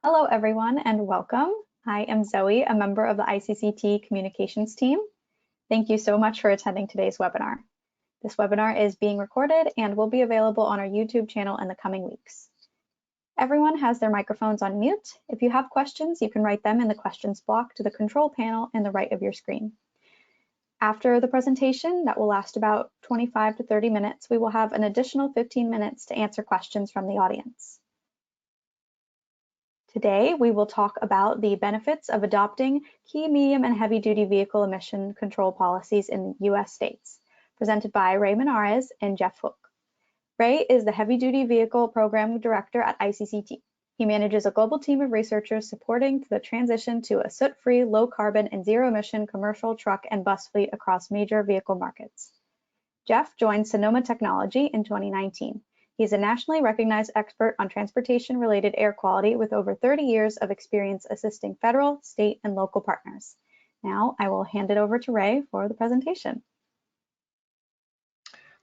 Hello, everyone, and welcome. I am Zoe, a member of the ICCT communications team. Thank you so much for attending today's webinar. This webinar is being recorded and will be available on our YouTube channel in the coming weeks. Everyone has their microphones on mute. If you have questions, you can write them in the questions block to the control panel in the right of your screen. After the presentation, that will last about 25 to 30 minutes, we will have an additional 15 minutes to answer questions from the audience. Today, we will talk about the benefits of adopting key medium and heavy-duty vehicle emission control policies in U.S. states, presented by Ray Menares and Jeff Hook. Ray is the Heavy-Duty Vehicle Program Director at ICCT. He manages a global team of researchers supporting the transition to a soot-free, low-carbon, and zero-emission commercial truck and bus fleet across major vehicle markets. Jeff joined Sonoma Technology in 2019. He's a nationally recognized expert on transportation-related air quality with over 30 years of experience assisting federal, state, and local partners. Now I will hand it over to Ray for the presentation.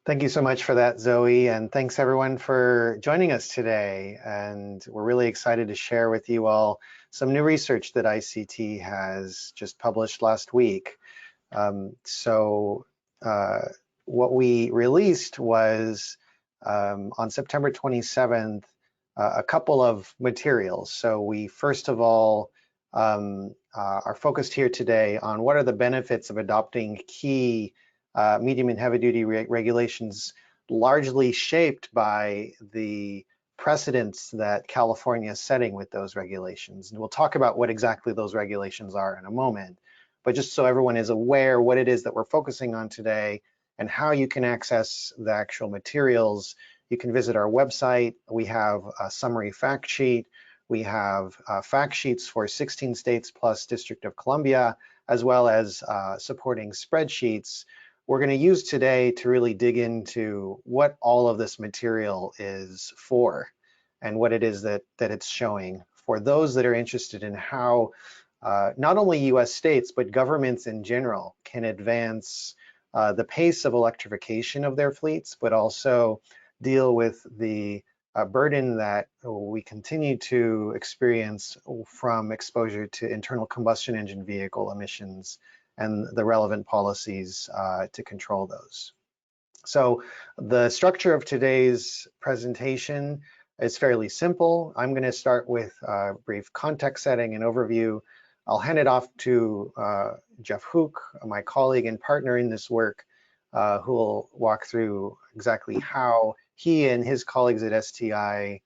Thank you so much for that, Zoe, and thanks everyone for joining us today. And we're really excited to share with you all some new research that ICT has just published last week. What we released was on September 27th, a couple of materials. So we first of all are focused here today on what are the benefits of adopting key medium and heavy duty regulations, largely shaped by the precedents that California is setting with those regulations. And we'll talk about what exactly those regulations are in a moment. But just so everyone is aware what it is that we're focusing on today and how you can access the actual materials, you can visit our website. We have a summary fact sheet. We have fact sheets for 16 states plus District of Columbia, as well as supporting spreadsheets. We're going to use today to really dig into what all of this material is for and what it is that it's showing for those that are interested in how not only US states, but governments in general can advance the pace of electrification of their fleets, but also deal with the burden that we continue to experience from exposure to internal combustion engine vehicle emissions and the relevant policies to control those. So the structure of today's presentation is fairly simple. I'm going to start with a brief context setting and overview. I'll hand it off to Jeff Hook, my colleague and partner in this work, who will walk through exactly how he and his colleagues at STI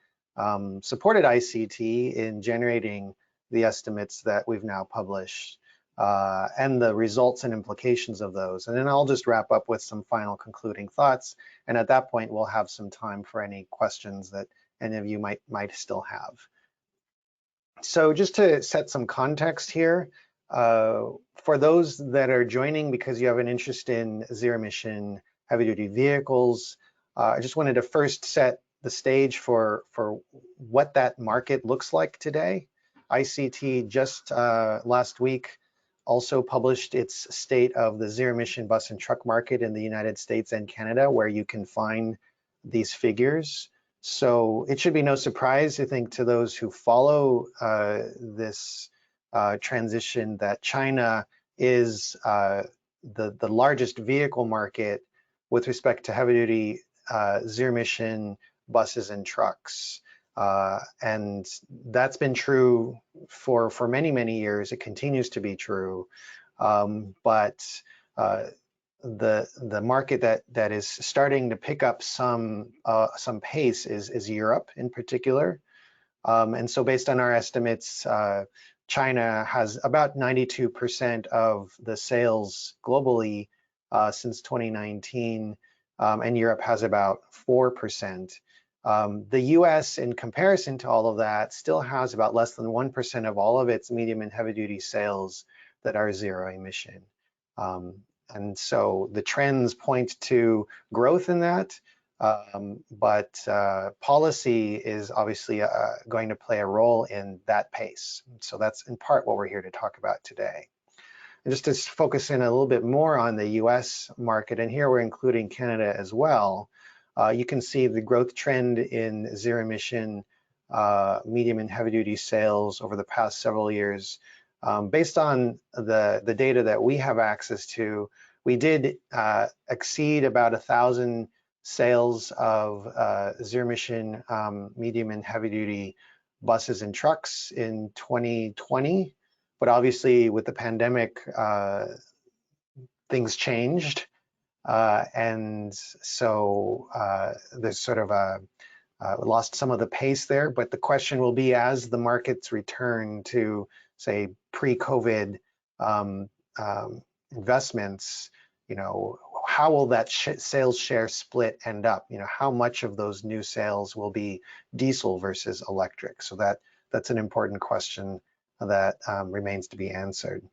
supported ICT in generating the estimates that we've now published and the results and implications of those. And then I'll just wrap up with some final concluding thoughts. And at that point, we'll have some time for any questions that any of you might still have. So just to set some context here, for those that are joining because you have an interest in zero-emission heavy-duty vehicles, I just wanted to first set the stage for what that market looks like today. ICT just last week also published its state of the zero-emission bus and truck market in the United States and Canada, where you can find these figures. So it should be no surprise, I think, to those who follow this transition that China is the largest vehicle market with respect to heavy-duty zero-emission buses and trucks. And that's been true for many, many years. It continues to be true. But the market that is starting to pick up some pace is Europe in particular. And so based on our estimates, China has about 92% of the sales globally since 2019, and Europe has about 4%. The US, in comparison to all of that, still has about less than 1% of all of its medium and heavy duty sales that are zero emission. And so the trends point to growth in that, but policy is obviously going to play a role in that pace. So that's in part what we're here to talk about today. And just to focus in a little bit more on the US market, and here we're including Canada as well, you can see the growth trend in zero emission medium and heavy duty sales over the past several years. Based on the data that we have access to, we did exceed about 1,000 sales of zero-emission medium and heavy-duty buses and trucks in 2020. But obviously, with the pandemic, things changed. And so there's sort of lost some of the pace there. But the question will be, as the markets return to, say, pre-COVID investments, how will that sales share split end up? How much of those new sales will be diesel versus electric? So that's an important question that remains to be answered.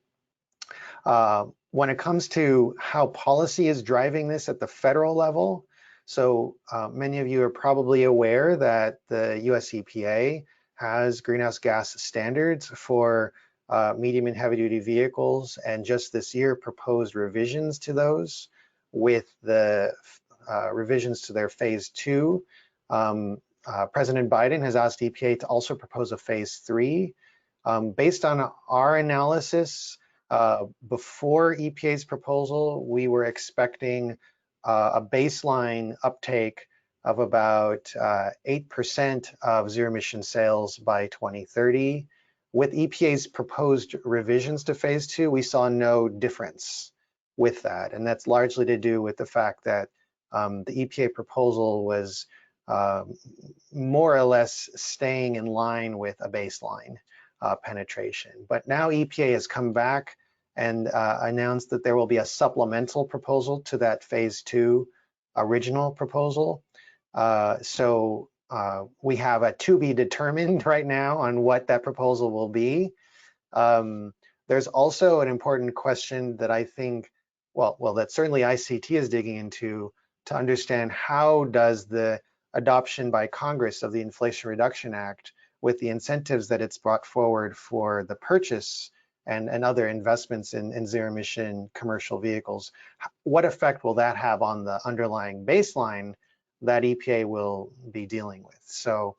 When it comes to how policy is driving this at the federal level, so many of you are probably aware that the US EPA has greenhouse gas standards for medium and heavy duty vehicles, and just this year proposed revisions to those, with the revisions to their phase 2. President Biden has asked EPA to also propose a phase 3. Based on our analysis, before EPA's proposal, we were expecting a baseline uptake of about 8% of zero-emission sales by 2030. With EPA's proposed revisions to phase 2, we saw no difference with that. And that's largely to do with the fact that the EPA proposal was more or less staying in line with a baseline penetration. But now EPA has come back and announced that there will be a supplemental proposal to that phase 2 original proposal. So we have a to be determined right now on what that proposal will be. There's also an important question that I think, well, that certainly ICT is digging into, to understand how does the adoption by Congress of the Inflation Reduction Act, with the incentives that it's brought forward for the purchase and other investments in zero-emission commercial vehicles, what effect will that have on the underlying baseline that EPA will be dealing with? So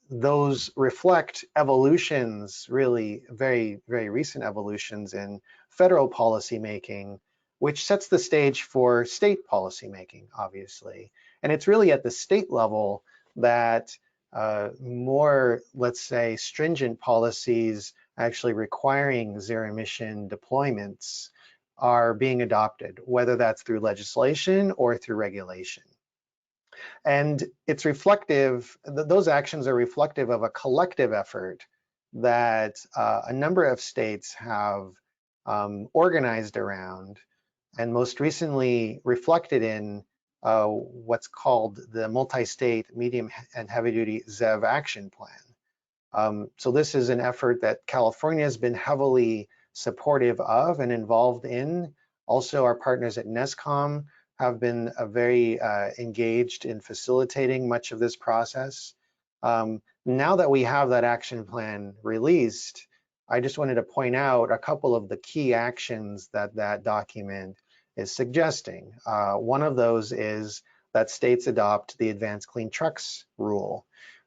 those reflect evolutions, really very, very recent evolutions in federal policy making, which sets the stage for state policy making, obviously. And it's really at the state level that more, let's say, stringent policies actually requiring zero-emission deployments are being adopted, whether that's through legislation or through regulation. And it's reflective, those actions are reflective of a collective effort that a number of states have organized around, and most recently reflected in what's called the Multi-State Medium and Heavy-Duty ZEV Action Plan. So this is an effort that California has been heavily supportive of and involved in. Also, our partners at NESCOM have been very engaged in facilitating much of this process. Now that we have that action plan released, I just wanted to point out a couple of the key actions that that document is suggesting. One of those is that states adopt the Advanced Clean Trucks rule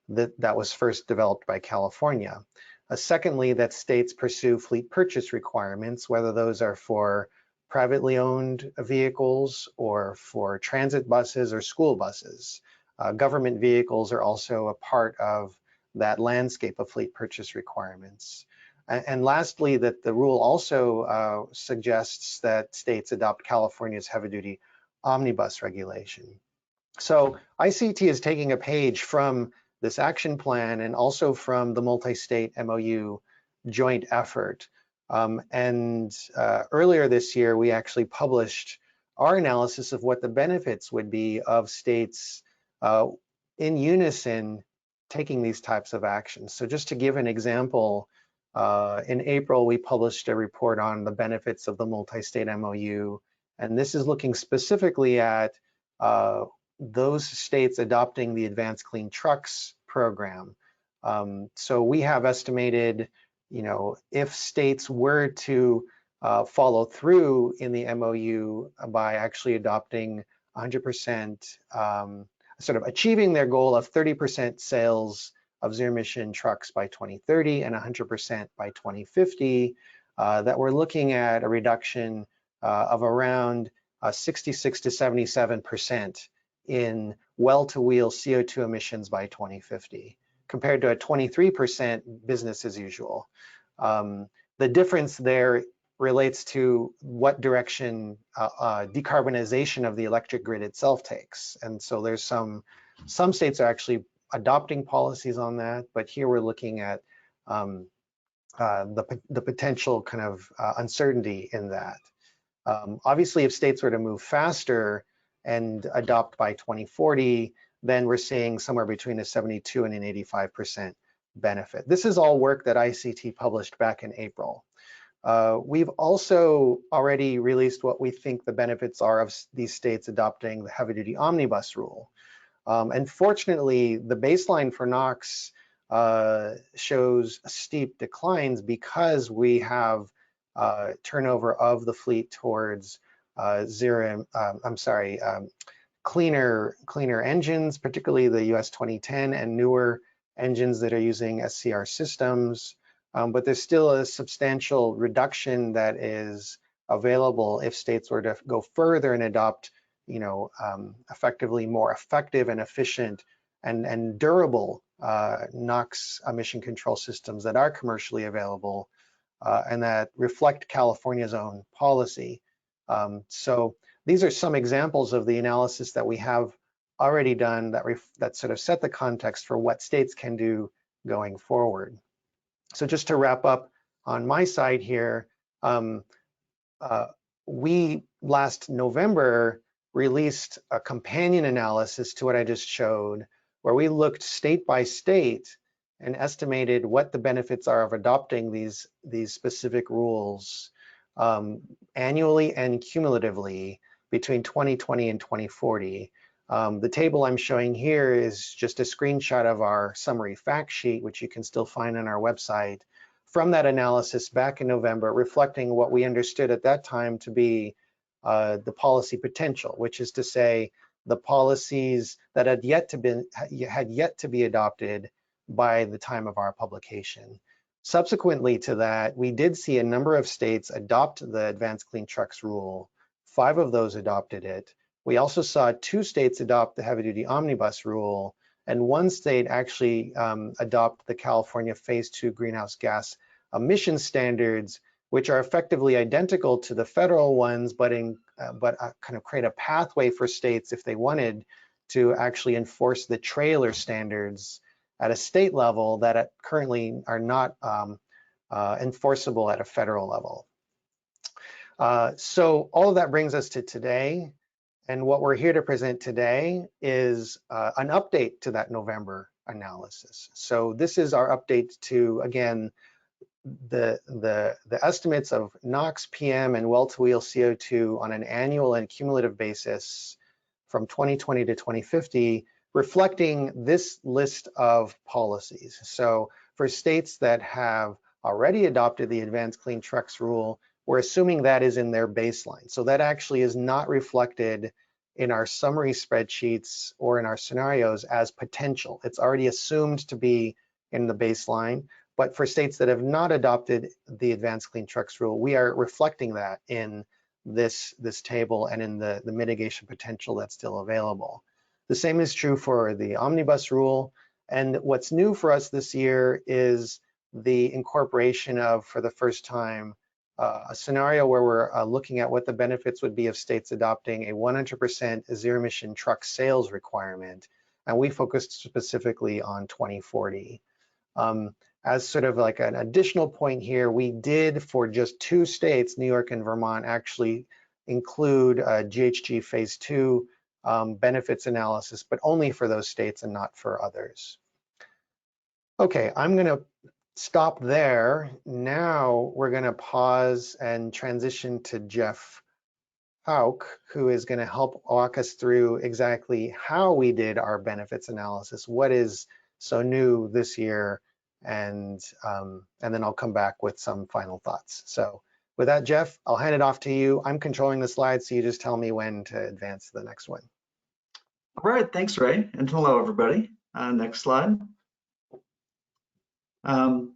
that was first developed by California. Secondly, that states pursue fleet purchase requirements, whether those are for privately owned vehicles or for transit buses or school buses. Government vehicles are also a part of that landscape of fleet purchase requirements. And lastly, that the rule also suggests that states adopt California's Heavy-Duty Omnibus regulation. So ICT is taking a page from this action plan and also from the multi-state MOU joint effort. Earlier this year, we actually published our analysis of what the benefits would be of states in unison taking these types of actions. So just to give an example, in April, we published a report on the benefits of the multi-state MOU, and this is looking specifically at those states adopting the Advanced Clean Trucks program. So we have estimated, if states were to follow through in the MOU by actually adopting 100% sort of achieving their goal of 30% sales of zero-emission trucks by 2030 and 100% by 2050, that we're looking at a reduction of around 66 to 77% in well-to-wheel CO2 emissions by 2050, compared to a 23% business as usual. The difference there relates to what direction decarbonization of the electric grid itself takes. And so there's some states are actually adopting policies on that, but here we're looking at the potential kind of uncertainty in that. Obviously, if states were to move faster and adopt by 2040, then we're seeing somewhere between a 72 and an 85% benefit. This is all work that ICT published back in April. We've also already released what we think the benefits are of these states adopting the heavy-duty omnibus rule. And fortunately, the baseline for NOx shows steep declines because we have turnover of the fleet towards cleaner engines, particularly the US 2010 and newer engines that are using SCR systems. But there's still a substantial reduction that is available if states were to go further and adopt, effectively more effective and efficient and durable NOx emission control systems that are commercially available and that reflect California's own policy. So these are some examples of the analysis that we have already done that sort of set the context for what states can do going forward. So just to wrap up on my side here, we last November released a companion analysis to what I just showed, where we looked state by state and estimated what the benefits are of adopting these specific rules annually and cumulatively between 2020 and 2040. The table I'm showing here is just a screenshot of our summary fact sheet, which you can still find on our website, from that analysis back in November, reflecting what we understood at that time to be the policy potential, which is to say the policies that had yet to be adopted by the time of our publication. Subsequently to that, we did see a number of states adopt the Advanced Clean Trucks rule. 5 of those adopted it. We also saw 2 states adopt the heavy-duty omnibus rule, and 1 state actually adopt the California Phase 2 greenhouse gas emission standards, which are effectively identical to the federal ones, but kind of create a pathway for states if they wanted to actually enforce the trailer standards at a state level that currently are not enforceable at a federal level. So all of that brings us to today. And what we're here to present today is an update to that November analysis. So this is our update to, again, the estimates of NOx, PM, and well-to-wheel CO2 on an annual and cumulative basis from 2020 to 2050, reflecting this list of policies. So for states that have already adopted the Advanced Clean Trucks rule, we're assuming that is in their baseline. So that actually is not reflected in our summary spreadsheets or in our scenarios as potential. It's already assumed to be in the baseline. But for states that have not adopted the Advanced Clean Trucks rule, we are reflecting that in this table and in the mitigation potential that's still available. The same is true for the omnibus rule. And what's new for us this year is the incorporation of, for the first time, a scenario where we're looking at what the benefits would be of states adopting a 100% zero-emission truck sales requirement. And we focused specifically on 2040. As sort of like an additional point here, we did, for just 2 states, New York and Vermont, actually include a GHG Phase 2 benefits analysis, but only for those states and not for others. Okay, I'm going to stop there. Now we're going to pause and transition to Jeff Hauk, who is going to help walk us through exactly how we did our benefits analysis, what is so new this year, and then I'll come back with some final thoughts. So with that, Jeff, I'll hand it off to you. I'm controlling the slides, so you just tell me when to advance to the next one. All right, thanks, Ray, and hello, everybody. Next slide. To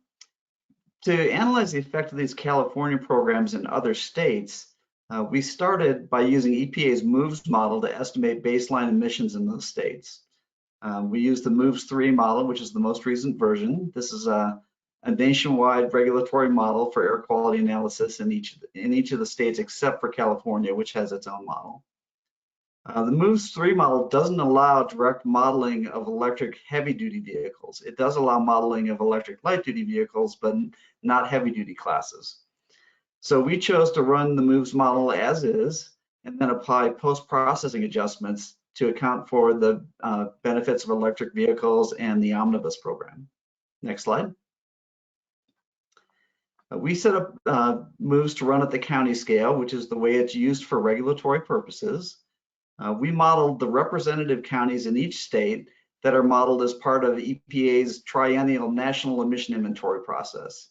analyze the effect of these California programs in other states, we started by using EPA's MOVES model to estimate baseline emissions in those states. We used the MOVES 3 model, which is the most recent version. This is a nationwide regulatory model for air quality analysis in each of the states except for California, which has its own model. The MOVES 3 model doesn't allow direct modeling of electric heavy-duty vehicles. It does allow modeling of electric light-duty vehicles, but not heavy-duty classes. So we chose to run the MOVES model as is, and then apply post-processing adjustments to account for the benefits of electric vehicles and the Omnibus program. Next slide. We set up MOVES to run at the county scale, which is the way it's used for regulatory purposes. We modeled the representative counties in each state that are modeled as part of EPA's triennial national emission inventory process.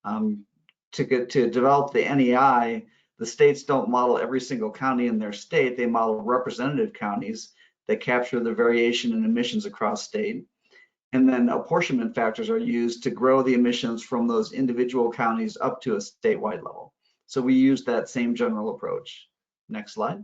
To develop the NEI, the states don't model every single county in their state. They model representative counties that capture the variation in emissions across state. And then apportionment factors are used to grow the emissions from those individual counties up to a statewide level. So we use that same general approach. Next slide.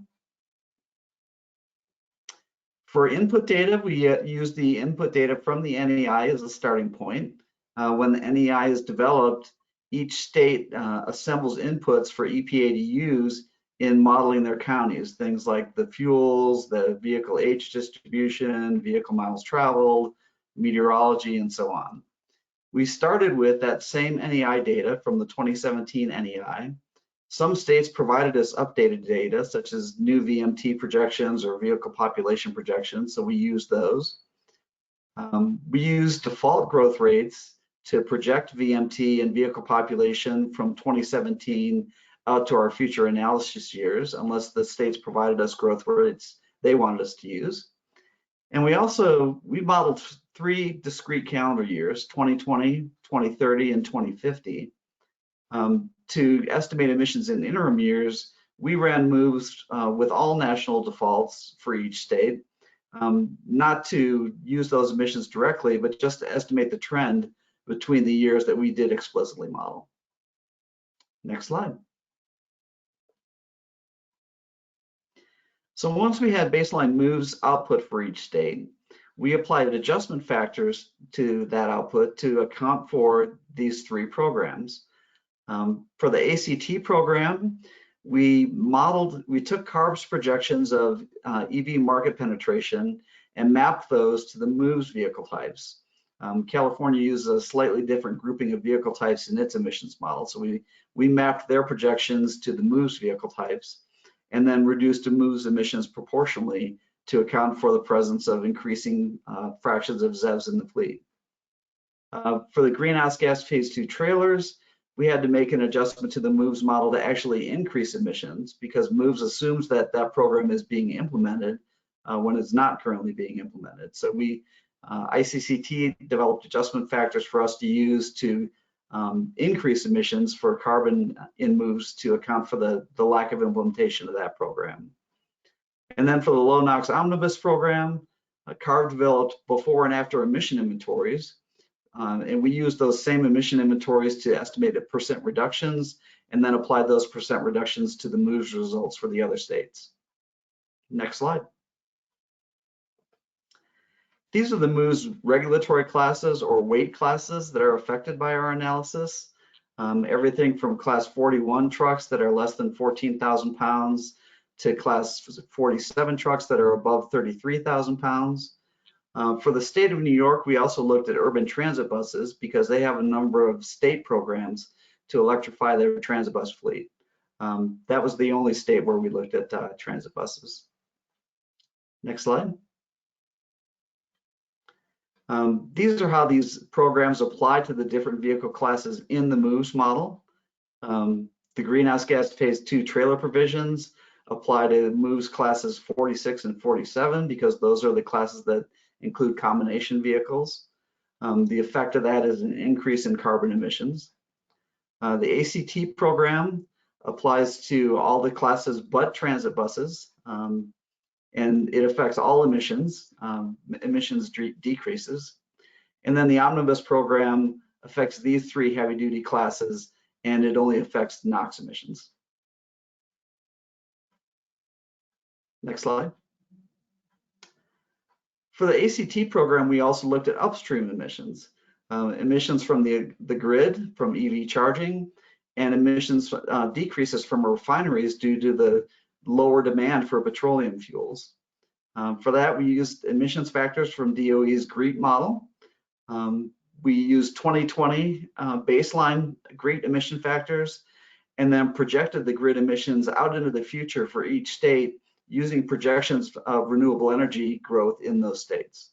For input data, we use the input data from the NEI as a starting point. When the NEI is developed, each state assembles inputs for EPA to use in modeling their counties, things like the fuels, the vehicle age distribution, vehicle miles traveled, meteorology, and so on. We started with that same NEI data from the 2017 NEI. Some states provided us updated data, such as new VMT projections or vehicle population projections, so we used those. We used default growth rates to project VMT and vehicle population from 2017 out to our future analysis years, unless the states provided us growth rates they wanted us to use. And we modeled 3 discrete calendar years, 2020, 2030, and 2050. To estimate emissions in interim years, we ran MOVES with all national defaults for each state, not to use those emissions directly, but just to estimate the trend between the years that we did explicitly model. Next slide. So once we had baseline MOVES output for each state, we applied adjustment factors to that output to account for these 3 programs. For the ACT program, we took CARB's projections of EV market penetration and mapped those to the MOVES vehicle types. California uses a slightly different grouping of vehicle types in its emissions model, so we mapped their projections to the MOVES vehicle types and then reduced the MOVES emissions proportionally to account for the presence of increasing fractions of ZEVs in the fleet. For the greenhouse gas phase 2 trailers, we had to make an adjustment to the MOVES model to actually increase emissions because MOVES assumes that that program is being implemented when it's not currently being implemented. So ICCT developed adjustment factors for us to use to increase emissions for carbon in MOVES to account for the lack of implementation of that program. And then for the low NOx omnibus program, CARB developed before and after emission inventories. And we used those same emission inventories to estimate the % reductions and then applied those % reductions to the MOVES results for the other states. Next slide. These are the MOVES regulatory classes or weight classes that are affected by our analysis. Everything from class 41 trucks that are less than 14,000 pounds to class 47 trucks that are above 33,000 pounds. For the state of New York, we also looked at urban transit buses because they have a number of state programs to electrify their transit bus fleet. That was the only state where we looked at transit buses. Next slide. These are how these programs apply to the different vehicle classes in the MOVES model. The greenhouse gas phase 2 trailer provisions apply to MOVES classes 46 and 47 because those are the classes that include combination vehicles. The effect of that is an increase in carbon emissions. The ACT program applies to all the classes but transit buses. and it affects all emissions, decreases. And then the Omnibus program affects these 3 heavy-duty classes, and it only affects NOx emissions. Next slide. For the ACT program, we also looked at upstream emissions, emissions from the grid, from EV charging, and emissions decreases from refineries due to the lower demand for petroleum fuels. For that, we used emissions factors from DOE's GREET model. We used 2020 baseline GREET emission factors, and then projected the grid emissions out into the future for each state using projections of renewable energy growth in those states.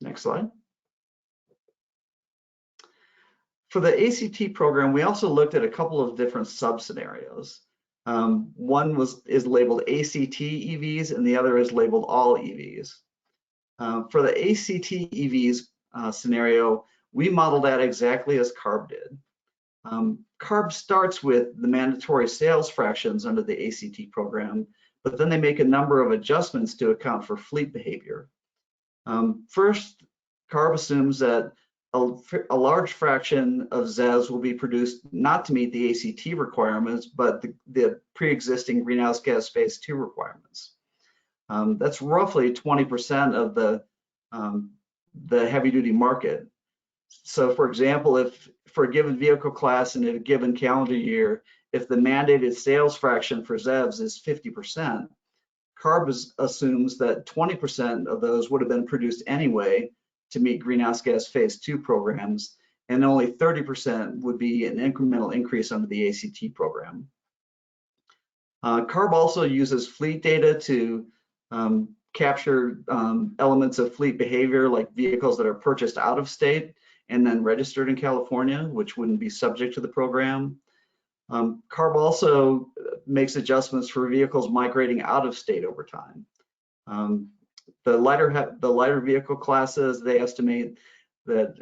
Next slide. For the ACT program, we also looked at a couple of different sub-scenarios. One is labeled ACT EVs, and the other is labeled all EVs. For the ACT EVs scenario, we modeled that exactly as CARB did. CARB starts with the mandatory sales fractions under the ACT program, but then they make a number of adjustments to account for fleet behavior. First, CARB assumes that a large fraction of ZEVs will be produced not to meet the ACT requirements, but the pre-existing greenhouse gas phase 2 requirements. That's roughly 20% of the heavy-duty market. So for example, if for a given vehicle class in a given calendar year, if the mandated sales fraction for ZEVs is 50%, CARB assumes that 20% of those would have been produced anyway to meet greenhouse gas phase 2 programs, and only 30% would be an incremental increase under the ACT program. CARB also uses fleet data to capture elements of fleet behavior, like vehicles that are purchased out of state and then registered in California, which wouldn't be subject to the program. CARB also makes adjustments for vehicles migrating out of state over time. The lighter vehicle classes, they estimate that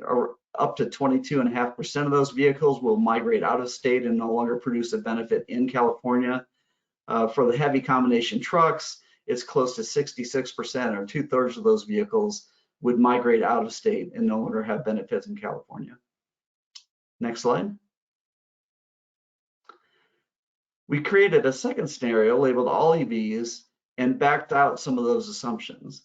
up to 22.5% of those vehicles will migrate out of state and no longer produce a benefit in California. For the heavy combination trucks, it's close to 66%, or 2/3 of those vehicles would migrate out of state and no longer have benefits in California. Next slide. We created a second scenario labeled all EVs and backed out some of those assumptions.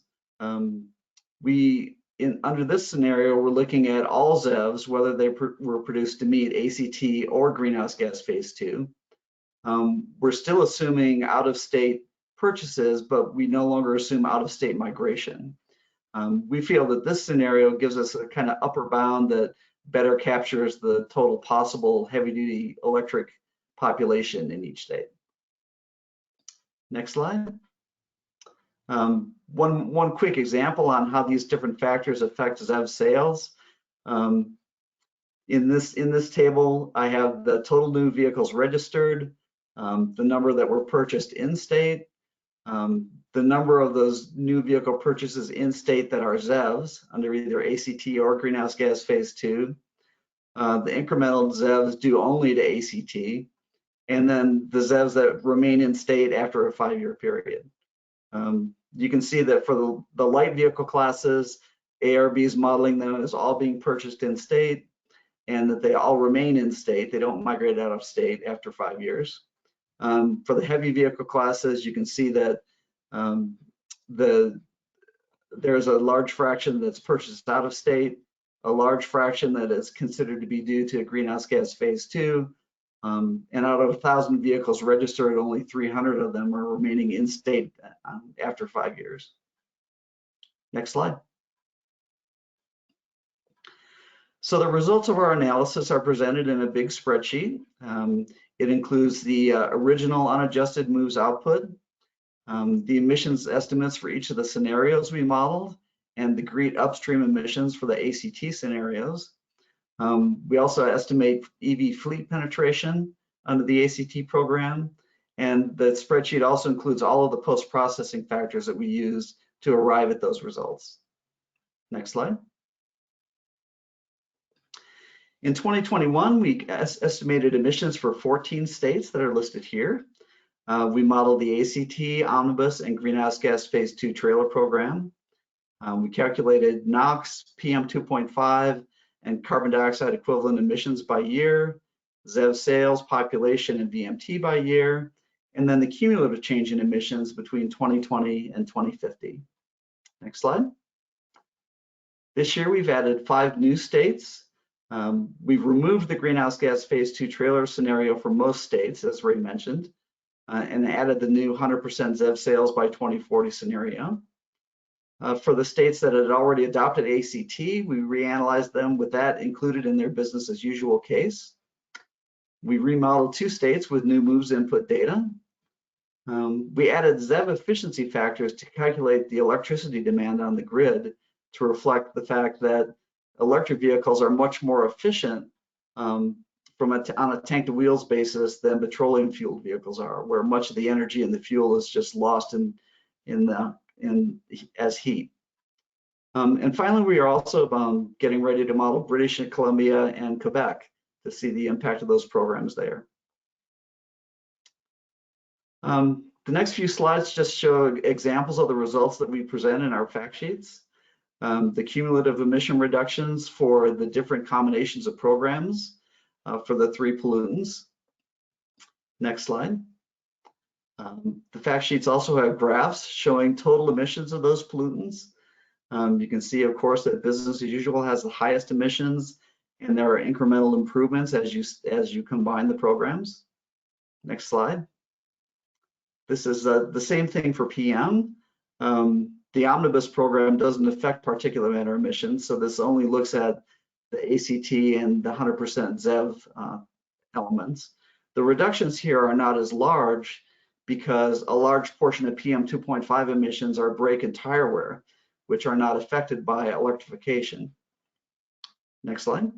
Under this scenario, we're looking at all ZEVs, whether they were produced to meet ACT or greenhouse gas phase 2. We're still assuming out-of-state purchases, but we no longer assume out-of-state migration. We feel that this scenario gives us a kind of upper bound that better captures the total possible heavy-duty electric population in each state. Next slide. One quick example on how these different factors affect ZEV sales. In this table, I have the total new vehicles registered, the number that were purchased in state, the number of those new vehicle purchases in state that are ZEVs under either ACT or greenhouse gas phase 2, the incremental ZEVs due only to ACT, and then the ZEVs that remain in state after a 5-year period. You can see that for the light vehicle classes, ARB is modeling them as all being purchased in state, and that they all remain in state. They don't migrate out of state after 5 years. For the heavy vehicle classes, you can see that there's a large fraction that's purchased out of state, a large fraction that is considered to be due to greenhouse gas phase 2, and out of 1,000 vehicles registered, only 300 of them are remaining in state after 5 years. Next slide. So the results of our analysis are presented in a big spreadsheet. It includes the original unadjusted moves output, the emissions estimates for each of the scenarios we modeled, and the GREET upstream emissions for the ACT scenarios. We also estimate EV fleet penetration under the ACT program, and the spreadsheet also includes all of the post-processing factors that we use to arrive at those results. Next slide. In 2021, we estimated emissions for 14 states that are listed here. We modeled the ACT Omnibus and Greenhouse Gas Phase 2 trailer program. We calculated NOx, PM 2.5, and carbon dioxide equivalent emissions by year, ZEV sales, population, and VMT by year, and then the cumulative change in emissions between 2020 and 2050. Next slide. This year, we've added 5 new states. We've removed the greenhouse gas phase 2 trailer scenario for most states, as Ray mentioned, and added the new 100% ZEV sales by 2040 scenario. For the states that had already adopted ACT, we reanalyzed them with that included in their business as usual case. We remodeled 2 states with new moves input data. We added ZEV efficiency factors to calculate the electricity demand on the grid to reflect the fact that electric vehicles are much more efficient on a tank to wheels basis than petroleum fueled vehicles are, where much of the energy and the fuel is just lost as heat. And finally, we are also getting ready to model British Columbia and Quebec to see the impact of those programs there. The next few slides just show examples of the results that we present in our fact sheets. The cumulative emission reductions for the different combinations of programs for the 3 pollutants. Next slide. The fact sheets also have graphs showing total emissions of those pollutants. You can see, of course, that business as usual has the highest emissions, and there are incremental improvements as you combine the programs. Next slide. This is the same thing for PM. The Omnibus program doesn't affect particulate matter emissions, so this only looks at the ACT and the 100% ZEV elements. The reductions here are not as large because a large portion of PM 2.5 emissions are brake and tire wear, which are not affected by electrification. Next slide.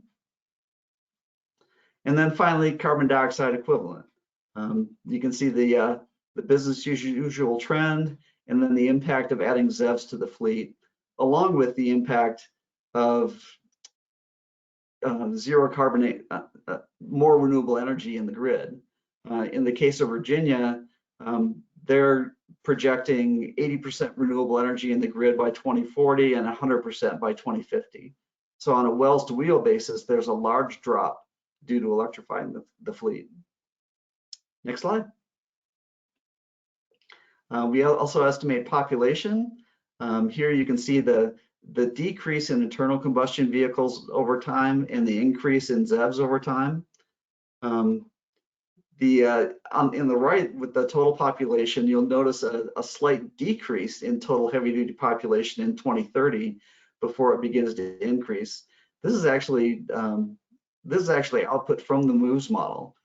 And then finally, carbon dioxide equivalent. You can see the business usual trend, and then the impact of adding ZEVs to the fleet, along with the impact of zero carbon, more renewable energy in the grid. In the case of Virginia, they're projecting 80% renewable energy in the grid by 2040 and 100% by 2050. So on a wells to wheel basis, there's a large drop due to electrifying the fleet. Next slide. We also estimate population. Here you can see the decrease in internal combustion vehicles over time and the increase in ZEVs over time. In the right with the total population, you'll notice a slight decrease in total heavy-duty population in 2030 before it begins to increase. This is actually output from the MOVES model.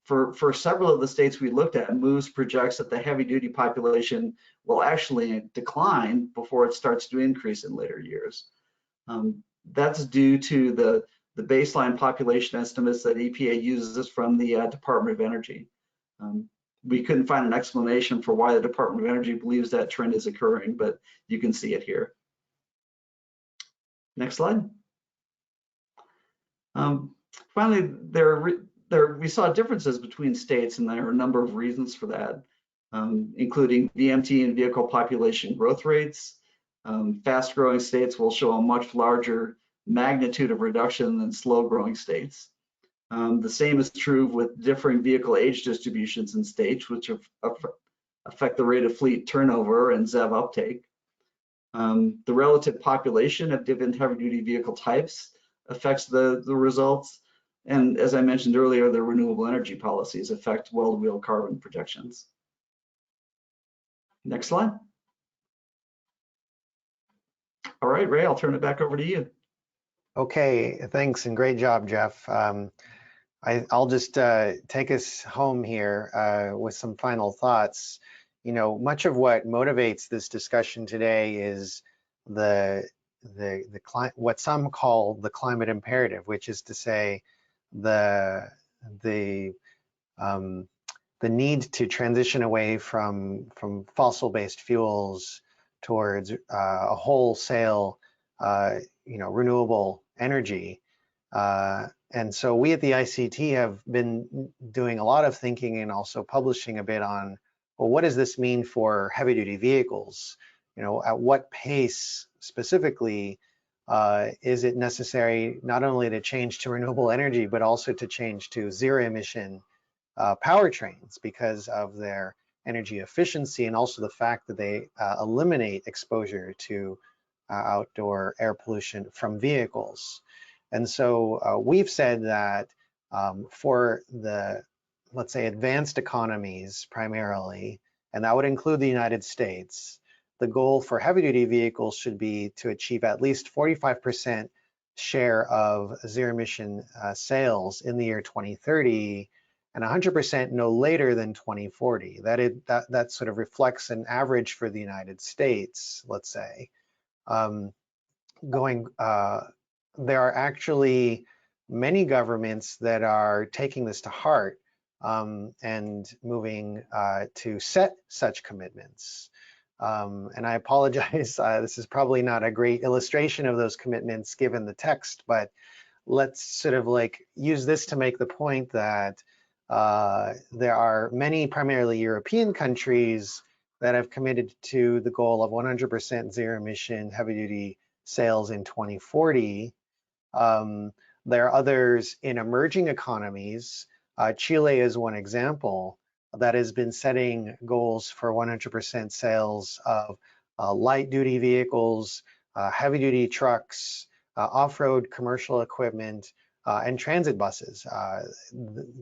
For several of the states we looked at, MOVES projects that the heavy-duty population will actually decline before it starts to increase in later years. That's due to the baseline population estimates that EPA uses from the Department of Energy. We couldn't find an explanation for why the Department of Energy believes that trend is occurring, but you can see it here. Next slide. Finally, we saw differences between states, and there are a number of reasons for that, including VMT and vehicle population growth rates. Fast-growing states will show a much larger magnitude of reduction than slow-growing states. The same is true with differing vehicle age distributions in states, which affect the rate of fleet turnover and ZEV uptake. The relative population of different heavy-duty vehicle types affects the results. And as I mentioned earlier, the renewable energy policies affect well-to-wheel carbon projections. Next slide. All right, Ray, I'll turn it back over to you. Okay, thanks and great job, Jeff. I'll just take us home here with some final thoughts. You know, much of what motivates this discussion today is what some call the climate imperative, which is to say the need to transition away from fossil-based fuels towards a wholesale renewable energy. And so we at the ICT have been doing a lot of thinking and also publishing a bit on, well, what does this mean for heavy duty vehicles? You know, at what pace specifically is it necessary not only to change to renewable energy, but also to change to zero emission powertrains because of their energy efficiency and also the fact that they eliminate exposure to outdoor air pollution from vehicles. And so we've said that for the, let's say, advanced economies primarily, and that would include the United States, the goal for heavy-duty vehicles should be to achieve at least 45% share of zero-emission sales in the year 2030, and 100% no later than 2040. That sort of reflects an average for the United States, let's say. There are actually many governments that are taking this to heart and moving to set such commitments. And I apologize, this is probably not a great illustration of those commitments given the text, but let's sort of like use this to make the point that there are many primarily European countries that have committed to the goal of 100% zero emission heavy duty sales in 2040. There are others in emerging economies. Chile is one example that has been setting goals for 100% sales of light duty vehicles, heavy duty trucks, off-road commercial equipment, and transit buses.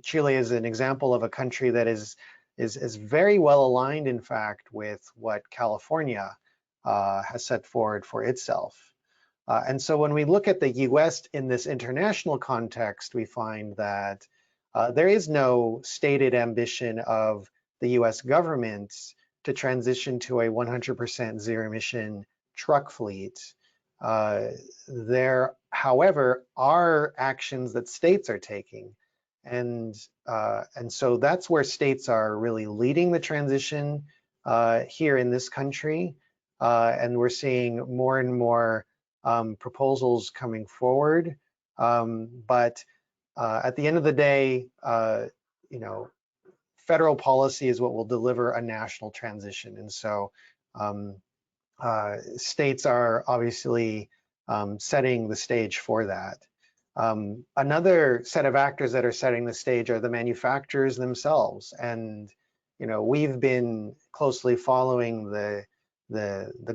Chile is an example of a country that is very well aligned, in fact, with what California has set forward for itself. And so when we look at the US in this international context, we find that there is no stated ambition of the US government to transition to a 100% zero emission truck fleet. There, however, are actions that states are taking. And so that's where states are really leading the transition here in this country. And we're seeing more and more proposals coming forward. But at the end of the day, you know, federal policy is what will deliver a national transition. And so states are obviously setting the stage for that. Another set of actors that are setting the stage are the manufacturers themselves. And, you know, we've been closely following the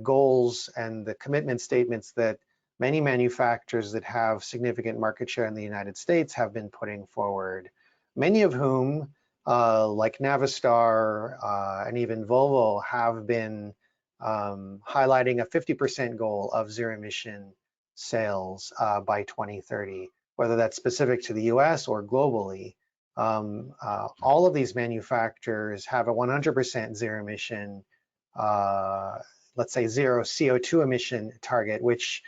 goals and the commitment statements that many manufacturers that have significant market share in the United States have been putting forward, many of whom, like Navistar and even Volvo, have been highlighting a 50% goal of zero emission sales by 2030, whether that's specific to the US or globally. All of these manufacturers have a 100% zero emission, let's say zero CO2 emission target, which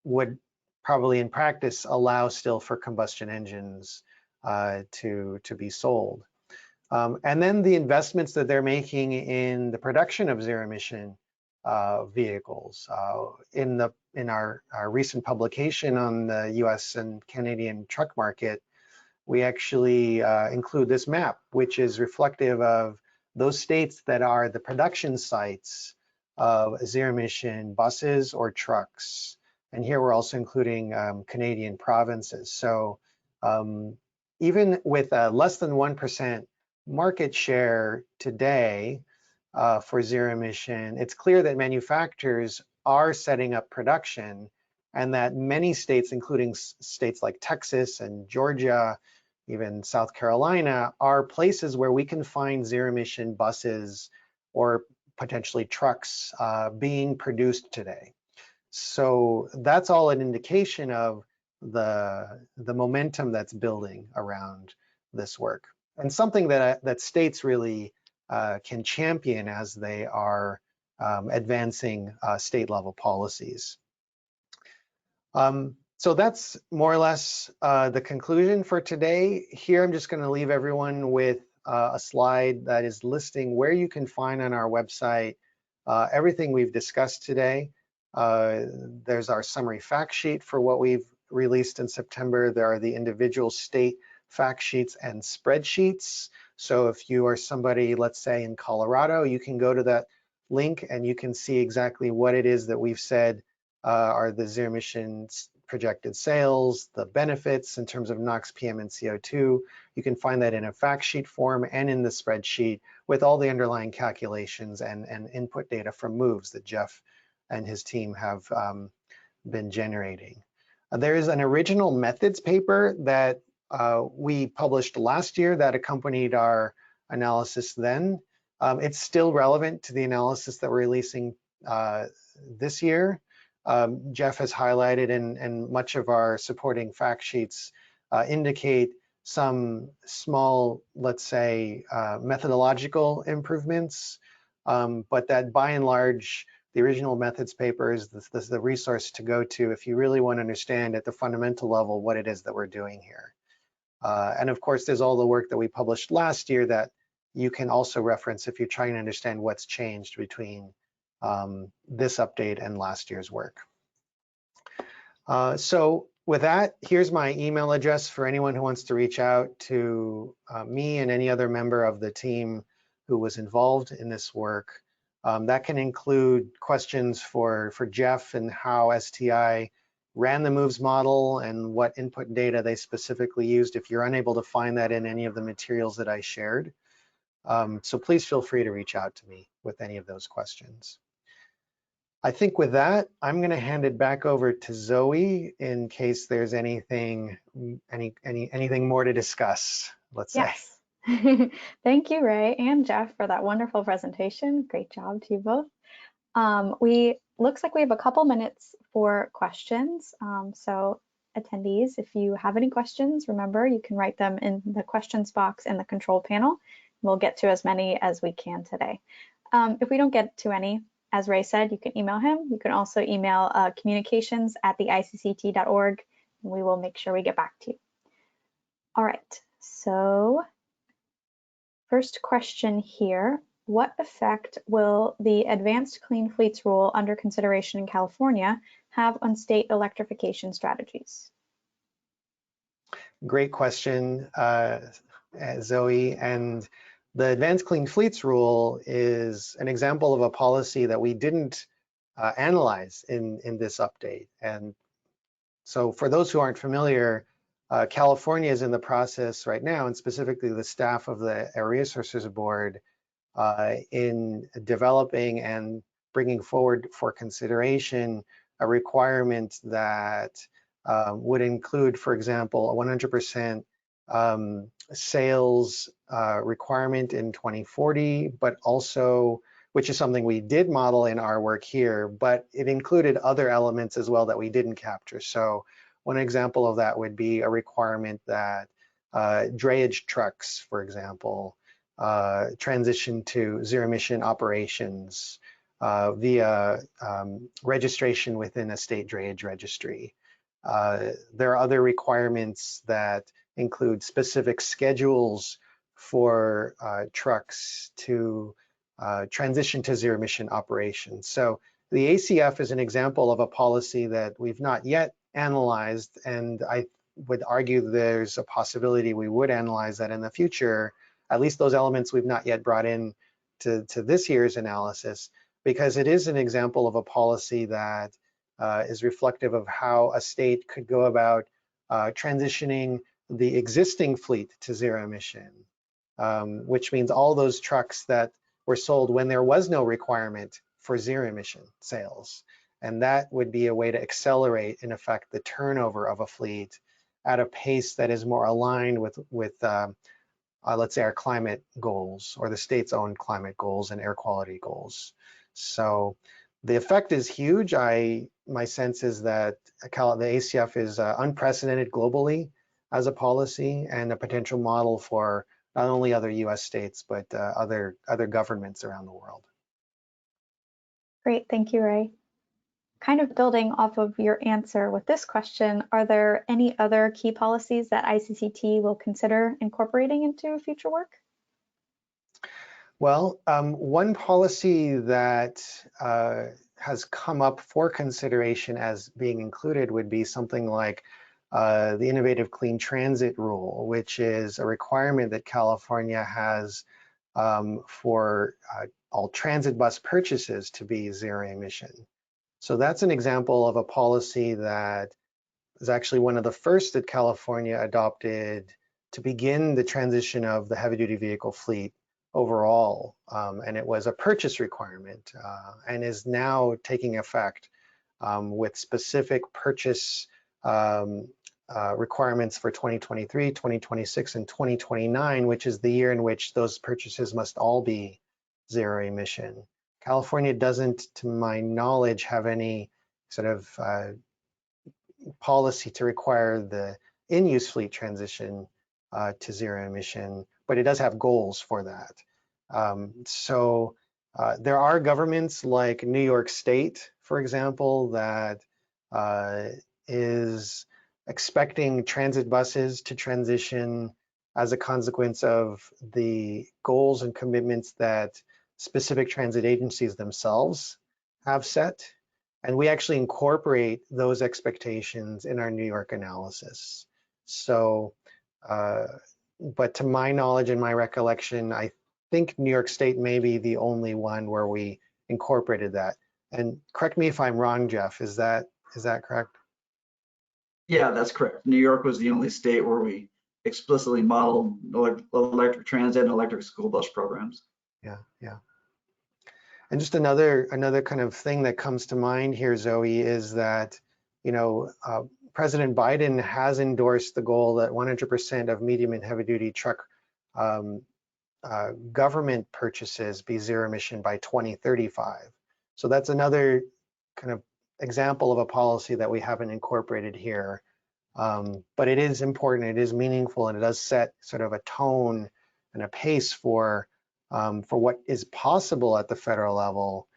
would probably in practice allow still for combustion engines to be sold. And then the investments that they're making in the production of zero emission vehicles. In our recent publication on the US and Canadian truck market, we actually include this map, which is reflective of those states that are the production sites of zero emission buses or trucks. And here we're also including Canadian provinces. So even with less than 1% market share today for zero emission, it's clear that manufacturers are setting up production, and that many states, including states like Texas and Georgia, even South Carolina, are places where we can find zero emission buses or potentially trucks being produced today. So that's all an indication of the momentum that's building around this work, and something that states really can champion as they are advancing state level policies. So that's more or less the conclusion for today. Here I'm just going to leave everyone with a slide that is listing where you can find on our website everything we've discussed today. There's our summary fact sheet for what we've released in September, there are the individual state fact sheets and spreadsheets. So if you are somebody, let's say in Colorado, you can go to that link and you can see exactly what it is that we've said are the zero emissions projected sales, the benefits in terms of NOx, PM, and CO2. You can find that in a fact sheet form and in the spreadsheet with all the underlying calculations and input data from moves that Jeff and his team have been generating. There is an original methods paper that we published last year that accompanied our analysis then. It's still relevant to the analysis that we're releasing this year. Jeff has highlighted, and much of our supporting fact sheets indicate some small, let's say, methodological improvements, but that by and large, the original methods paper is the resource to go to if you really want to understand at the fundamental level what it is that we're doing here. And of course, there's all the work that we published last year that you can also reference if you're trying to understand what's changed between this update and last year's work. So with that, here's my email address for anyone who wants to reach out to me and any other member of the team who was involved in this work. That can include questions for Jeff and how STI ran the moves model and what input data they specifically used if you're unable to find that in any of the materials that I shared. So please feel free to reach out to me with any of those questions. I think with that, I'm going to hand it back over to Zoe in case there's anything more to discuss, let's say. Yes. Thank you, Ray and Jeff, for that wonderful presentation. Great job to you both. Looks like we have a couple minutes for questions. So attendees, if you have any questions, remember you can write them in the questions box in the control panel. We'll get to as many as we can today. If we don't get to any, as Ray said, you can email him. You can also email communications@theicct.org, and we will make sure we get back to you. All right, so first question here. What effect will the Advanced Clean Fleets rule under consideration in California have on state electrification strategies? Great question, Zoe. And the Advanced Clean Fleets rule is an example of a policy that we didn't analyze in this update. And so for those who aren't familiar, California is in the process right now, and specifically the staff of the Air Resources Board, in developing and bringing forward for consideration a requirement that would include, for example, a 100% sales requirement in 2040, but also, which is something we did model in our work here, but it included other elements as well that we didn't capture. So one example of that would be a requirement that drayage trucks, for example, transition to zero-emission operations via registration within a state drayage registry. There are other requirements that include specific schedules for trucks to transition to zero-emission operations. So the ACF is an example of a policy that we've not yet analyzed, and I would argue there's a possibility we would analyze that in the future, at least those elements we've not yet brought in to this year's analysis, because it is an example of a policy that is reflective of how a state could go about transitioning the existing fleet to zero emission, which means all those trucks that were sold when there was no requirement for zero emission sales. And that would be a way to accelerate, in effect, the turnover of a fleet at a pace that is more aligned with let's say, our climate goals or the state's own climate goals and air quality goals. So the effect is huge. My sense is that the ACF is unprecedented globally as a policy and a potential model for not only other US states, but other governments around the world. Great, thank you, Ray. Kind of building off of your answer with this question, are there any other key policies that ICCT will consider incorporating into future work? Well, one policy that has come up for consideration as being included would be something like the Innovative Clean Transit Rule, which is a requirement that California has for all transit bus purchases to be zero emission. So that's an example of a policy that is actually one of the first that California adopted to begin the transition of the heavy-duty vehicle fleet overall. And it was a purchase requirement and is now taking effect with specific purchase requirements for 2023, 2026, and 2029, which is the year in which those purchases must all be zero emission. California doesn't, to my knowledge, have any sort of policy to require the in-use fleet transition to zero emission, but it does have goals for that. There are governments like New York State, for example, that is expecting transit buses to transition as a consequence of the goals and commitments that specific transit agencies themselves have set. And we actually incorporate those expectations in our New York analysis. So, but to my knowledge and my recollection, I think New York State may be the only one where we incorporated that. And correct me if I'm wrong, Jeff, is that correct? Yeah, that's correct. New York was the only state where we explicitly modeled electric transit and electric school bus programs. Yeah. And just another kind of thing that comes to mind here, Zoe, is that, President Biden has endorsed the goal that 100% of medium and heavy duty truck government purchases be zero emission by 2035. So that's another kind of example of a policy that we haven't incorporated here. But it is important, it is meaningful, and it does set sort of a tone and a pace for what is possible at the federal level.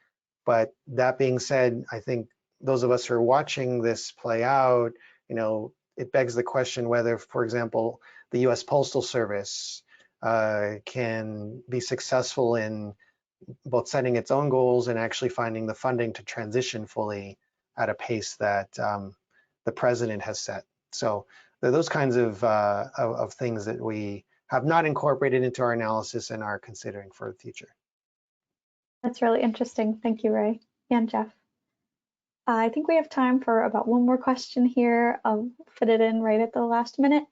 But that being said, I think those of us who are watching this play out, it begs the question whether, for example, the US Postal Service can be successful in both setting its own goals and actually finding the funding to transition fully at a pace that the president has set. So there are those kinds of things that we have not incorporated into our analysis and are considering for the future. That's really interesting. Thank you, Ray and Jeff. I think we have time for about one more question here. I'll fit it in right at the last minute.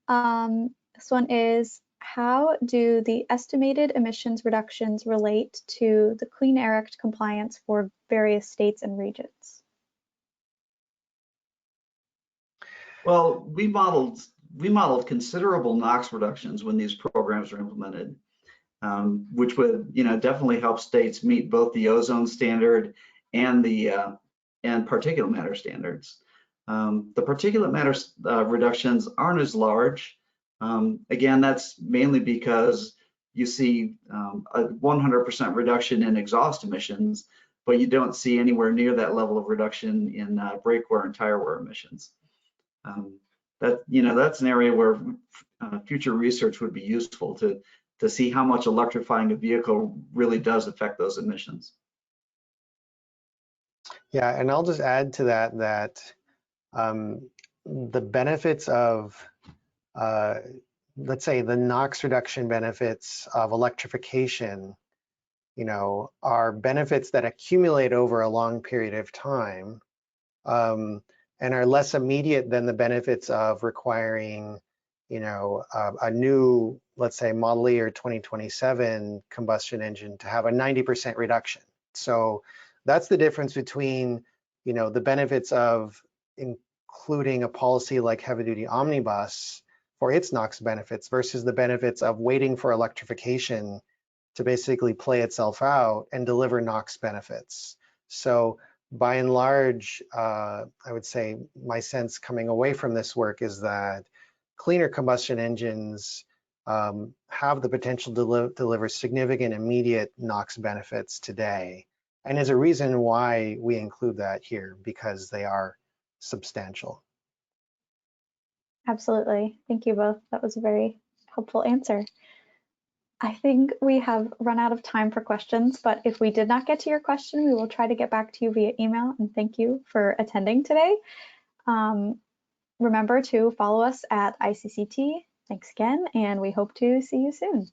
This one is, how do the estimated emissions reductions relate to the Clean Air Act compliance for various states and regions? Well, we modeled considerable NOx reductions when these programs were implemented, which would, definitely help states meet both the ozone standard and the and particulate matter standards. The particulate matter reductions aren't as large. Again, that's mainly because you see a 100% reduction in exhaust emissions, but you don't see anywhere near that level of reduction in brake wear and tire wear emissions. That's an area where future research would be useful to see how much electrifying a vehicle really does affect those emissions. Yeah, and I'll just add to that the benefits of, let's say, the NOx reduction benefits of electrification, are benefits that accumulate over a long period of time and are less immediate than the benefits of requiring, a new, let's say, Model E or 2027 combustion engine to have a 90% reduction. So that's the difference between, the benefits of including a policy like Heavy-Duty Omnibus for its NOx benefits versus the benefits of waiting for electrification to basically play itself out and deliver NOx benefits. So by and large, I would say my sense coming away from this work is that cleaner combustion engines have the potential to deliver significant immediate NOx benefits today. And is a reason why we include that here, because they are substantial. Absolutely. Thank you both. That was a very helpful answer. I think we have run out of time for questions, but if we did not get to your question, we will try to get back to you via email, and thank you for attending today. Remember to follow us at ICCT. Thanks again, and we hope to see you soon.